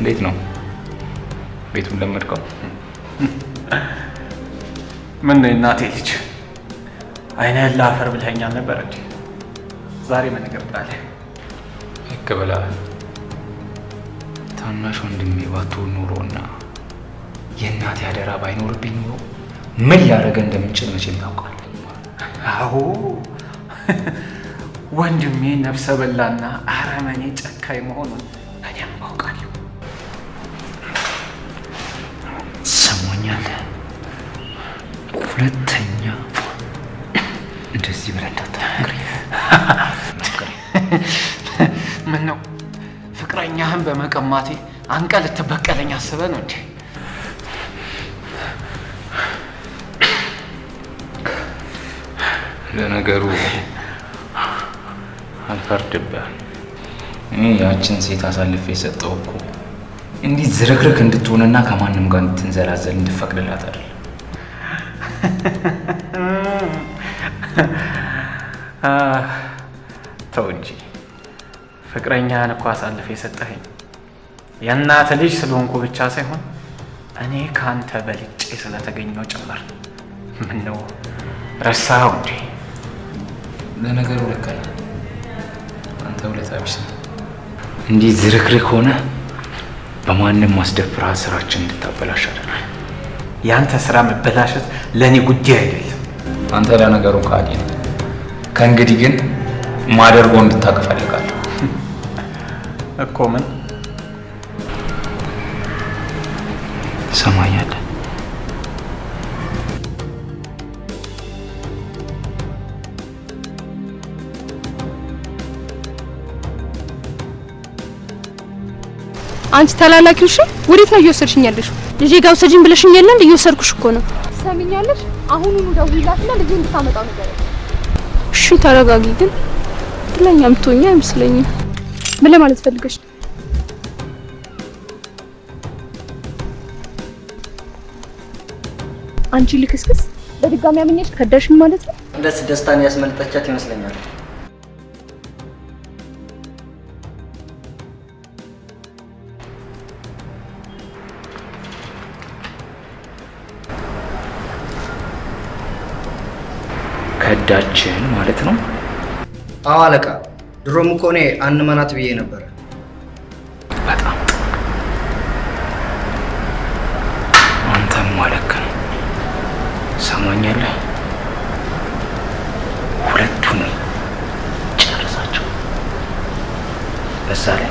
እንዴት ነው ቤቱን ለመድከው? ምን ነው እናቴ ልጅ አይነ ያላፈር ብለኛል ነበር እንዴ? ዛሬ ምን ገባለ? ይከበላ ታናሽ ወንድሜ ባትሆን ኖሮና የእናቴ አደራ ባይኖርብኝ ኖሮ ምን ላደርግ እንደምንችል መቼም ታውቃለህ። አዎ ወንድሜ ነፍሰ በላና አረመኔ ጨካኝ መሆኑን እኔም አውቃለሁ። ሰሞኛል ሁለተኛ እንደዚህ ብለህ እንዳትናገረኝ። ምን ነው ፍቅረኛህን በመቀማቴ አንቀ ልትበቀለኝ አስበህ ነው እንዴ? ለነገሩ አልፈርድብህም። እኔ ያችን ሴት አሳልፌ የሰጠው እኮ እንዲህ ዝርክርክ እንድትሆንና ከማንም ጋር እንድትንዘላዘል እንድፈቅድላት አይደል? ተው እንጂ ፍቅረኛህን እኮ አሳልፌ የሰጠኸኝ የእናት ልጅ ስለሆንኩ ብቻ ሳይሆን እኔ ከአንተ በልጬ ስለተገኘው ጭምር። ምነው ረሳኸው እንዴ? ለነገሩ ልክ ነህ አንተ። ውለታ ቢስ ነህ። እንዲህ ዝርክርክ ሆነ በማንም ማስደፍራ ስራችን እንድታበላሽ አይደለም። ያንተ ስራ መበላሸት ለእኔ ጉዳይ አይደለም። አንተ ለነገሩ ካዲ ነህ። ከእንግዲህ ግን ማደርገው እንድታውቅ እፈልጋለሁ እኮ። ምን ትሰማኛለህ? አንቺ ተላላኪው እሺ፣ ወዴት ነው እየወሰድሽኝ ያለሽው? ልጄ ጋር ውሰጂኝ ብለሽኝ የለ እንዴ? እየወሰድኩሽ እኮ ነው። ሰሚኛለሽ? አሁኑኑ ደውይላትና ልጄ እንድታመጣው ነገር። እሺ ተረጋጊ። ግን ትለኛ ምትሆኛ አይመስለኝም። ምን ለማለት ፈልገሽ ነው? አንቺ ልክስክስ በድጋሚ አመኘሽ ከዳሽኝ ማለት ነው? ደስታን ያስመልጠቻት ይመስለኛል። ከዳችን ማለት ነው? አዎ አለቃ፣ ድሮም እኮ እኔ አንመናት ብዬ ነበር። በጣም አንተም ማለት ነው። ሰማኛለህ? ሁለቱንም ጨርሳቸው። በዛ ላይ